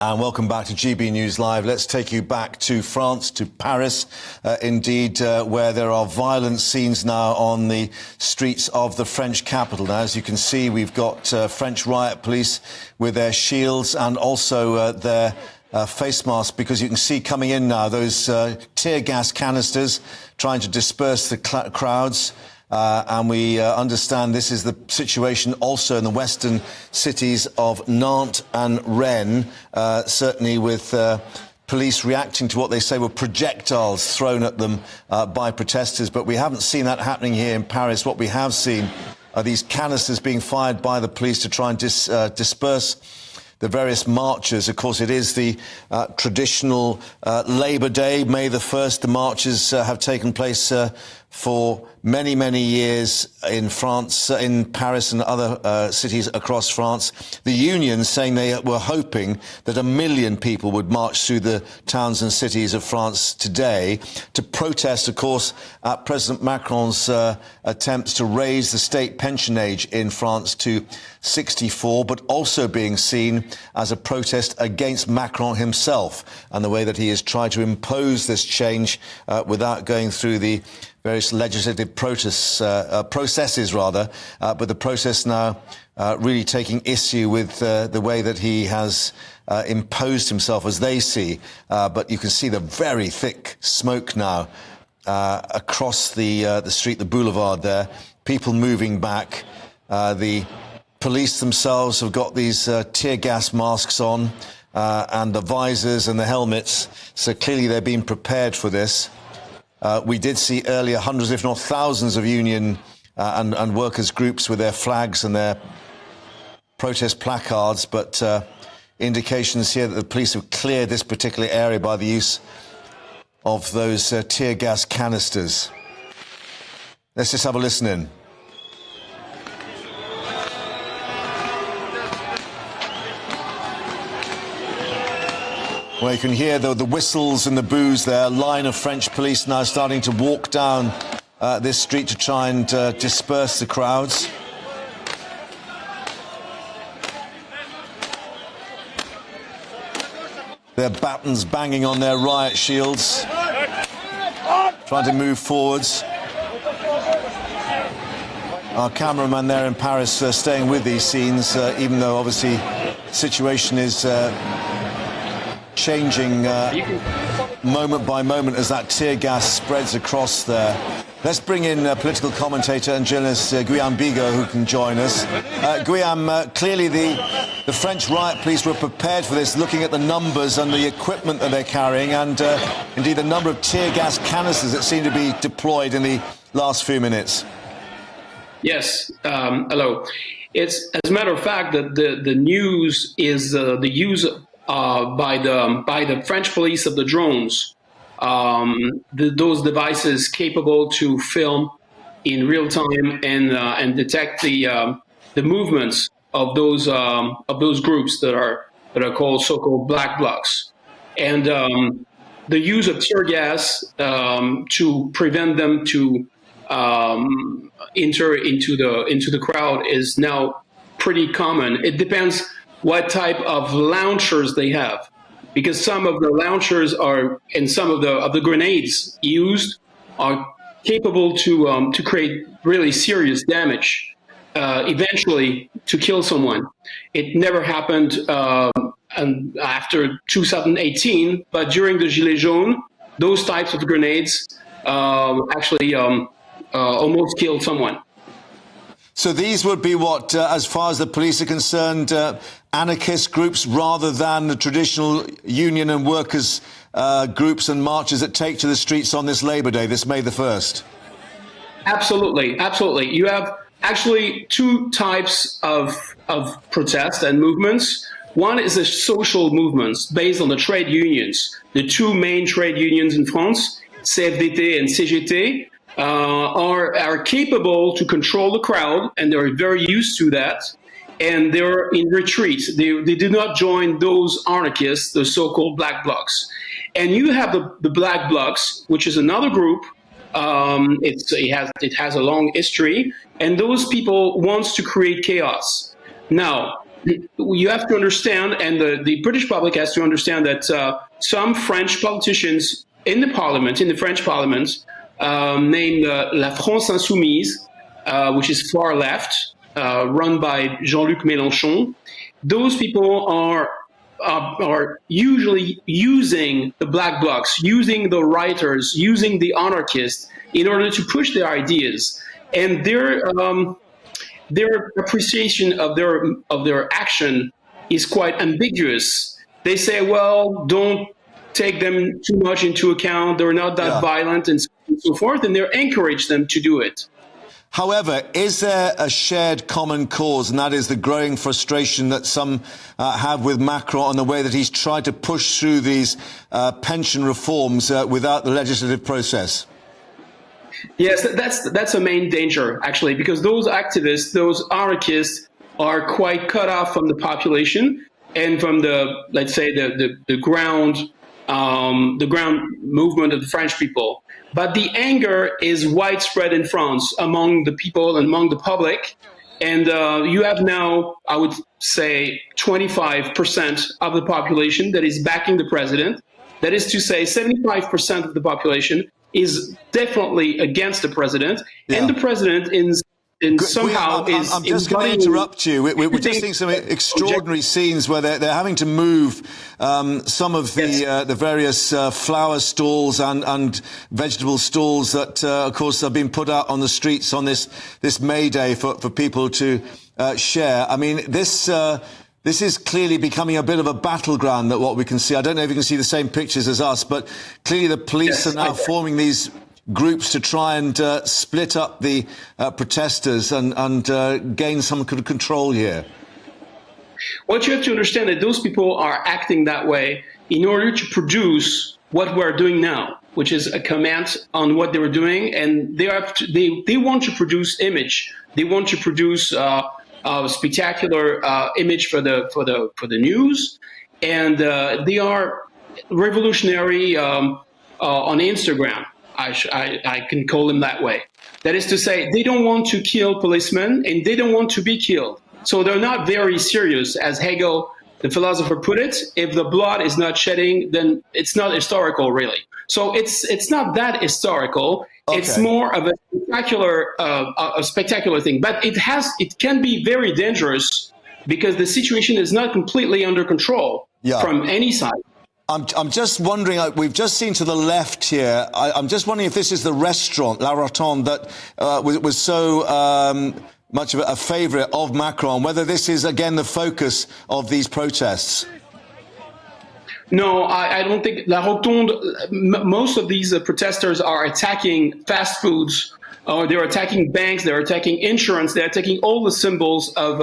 And welcome back to GB News Live. Let's take you back to France, to Paris, where there are violent scenes now on the streets of the French capital. Now, as you can see, we've got French riot police with their shields and also their face masks, because you can see coming in now those tear gas canisters trying to disperse the crowds. And we understand this is the situation also in the western cities of Nantes and Rennes, certainly with police reacting to what they say were projectiles thrown at them by protesters. But we haven't seen that happening here in Paris. What we have seen are these canisters being fired by the police to try and disperse the various marches. Of course, it is the traditional Labour Day, May the 1st. The marches have taken place for many, many years in France, in Paris and other cities across France. The unions saying they were hoping that 1 million people would march through the towns and cities of France today to protest, of course, at President Macron's attempts to raise the state pension age in France to 64, but also being seen as a protest against Macron himself and the way that he has tried to impose this change without going through the various legislative processes, but the process now really taking issue with the way that he has imposed himself, as they see. But you can see the very thick smoke now across the street, the boulevard there, people moving back. The police themselves have got these tear gas masks on and the visors and the helmets, so clearly they're being prepared for this. We did see earlier hundreds, if not thousands, of union and workers' groups with their flags and their protest placards, but indications here that the police have cleared this particular area by the use of those tear gas canisters. Let's just have a listen in. Well, you can hear the whistles and the boos there. A line of French police now starting to walk down this street to try and disperse the crowds. Their batons banging on their riot shields, trying to move forwards. Our cameraman there in Paris staying with these scenes, even though obviously the situation is changing moment by moment as that tear gas spreads across there. Let's bring in political commentator and journalist Guillaume Bigot, who can join us. Guillaume, clearly the French riot police were prepared for this, looking at the numbers and the equipment that they're carrying, and indeed the number of tear gas canisters that seem to be deployed in the last few minutes. Yes, hello. It's, as a matter of fact, that the news is the use by the French police of the drones, those devices capable to film in real time and detect the movements of those groups that are called so-called black blocs, and the use of tear gas to prevent them to enter into the crowd is now pretty common. It depends what type of launchers they have, because some of the launchers and some of the grenades used are capable to create really serious damage, eventually to kill someone. It never happened after 2018, but during the Gilets jaunes, those types of grenades actually almost killed someone. So these would be what, as far as the police are concerned, anarchist groups rather than the traditional union and workers groups and marches that take to the streets on this Labour Day, this May the 1st? Absolutely, absolutely. You have actually two types of protests and movements. One is the social movements based on the trade unions. The two main trade unions in France, CFDT and CGT, are capable to control the crowd, and they're very used to that, and they're in retreat. They do not join those anarchists, the so-called black blocs. And you have the black blocs, which is another group. It has a long history, and those people wants to create chaos. Now, you have to understand, and the British public has to understand that some French politicians in the parliament, in the French parliament, named La France Insoumise, which is far left, run by Jean-Luc Mélenchon, those people are usually using the black blocs, using the writers, using the anarchists in order to push their ideas, and their appreciation of their action is quite ambiguous. They say, well, don't take them too much into account. They're not that violent and so forth, and they encourage them to do it. However, is there a shared common cause, and that is the growing frustration that some have with Macron on the way that he's tried to push through these pension reforms without the legislative process? Yes, that's a main danger, actually, because those activists, those anarchists, are quite cut off from the population and from let's say, the ground movement of the French people. But the anger is widespread in France among the people and among the public. And you have now, I would say, 25% of the population that is backing the president. That is to say, 75% of the population is definitely against the president. And the president somehow is... I'm just going to interrupt you. We're just seeing some extraordinary scenes where they're having to move some of the various flower stalls and vegetable stalls that, of course, have been put out on the streets on this May Day for people to share. I mean, this is clearly becoming a bit of a battleground, that what we can see. I don't know if you can see the same pictures as us, but clearly the police are now forming these groups to try and split up the protesters and gain some kind of control here. What you have to understand is that those people are acting that way in order to produce what we're doing now, which is a comment on what they were doing, and they want to produce image. They want to produce a spectacular image for the news, and they are revolutionary on Instagram. I can call them that way. That is to say, they don't want to kill policemen and they don't want to be killed. So they're not very serious, as Hegel, the philosopher, put it. If the blood is not shedding, then it's not historical, really. So it's not that historical. Okay. It's more of a spectacular thing. But it can be very dangerous because the situation is not completely under control from any side. I'm just wondering, we've just seen to the left here, I'm just wondering if this is the restaurant, La Rotonde, that was so much of a favourite of Macron, whether this is, again, the focus of these protests. No, I don't think La Rotonde, most of these protesters are attacking fast foods, or they're attacking banks, they're attacking insurance, they're attacking all the symbols of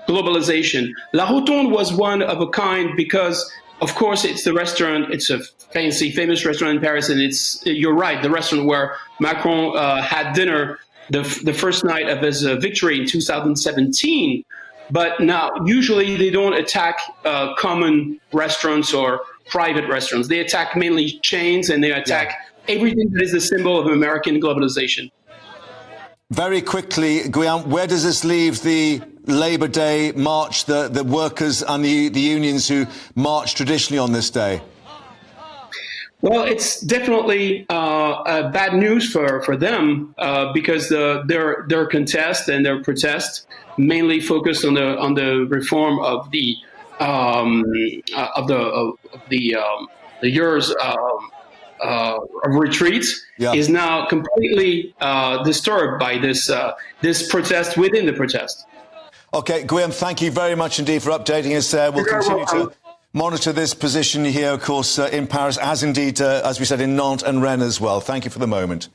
globalization. La Rotonde was one of a kind because, of course, it's the restaurant. It's a famous restaurant in Paris, and you're right, the restaurant where Macron had dinner the first night of his victory in 2017. But now, usually, they don't attack common restaurants or private restaurants. They attack mainly chains, and they attack everything that is the symbol of American globalization. Very quickly, Guillaume, where does this leave the Labour Day march, the workers and the unions who march traditionally on this day? Well, it's definitely bad news for them because their contest and their protest mainly focused on the reform of the years of retreat is now completely disturbed by this protest within the protest. Okay, Guillaume, thank you very much indeed for updating us there. We'll continue to monitor this position here, of course, in Paris, as indeed, as we said, in Nantes and Rennes as well. Thank you for the moment.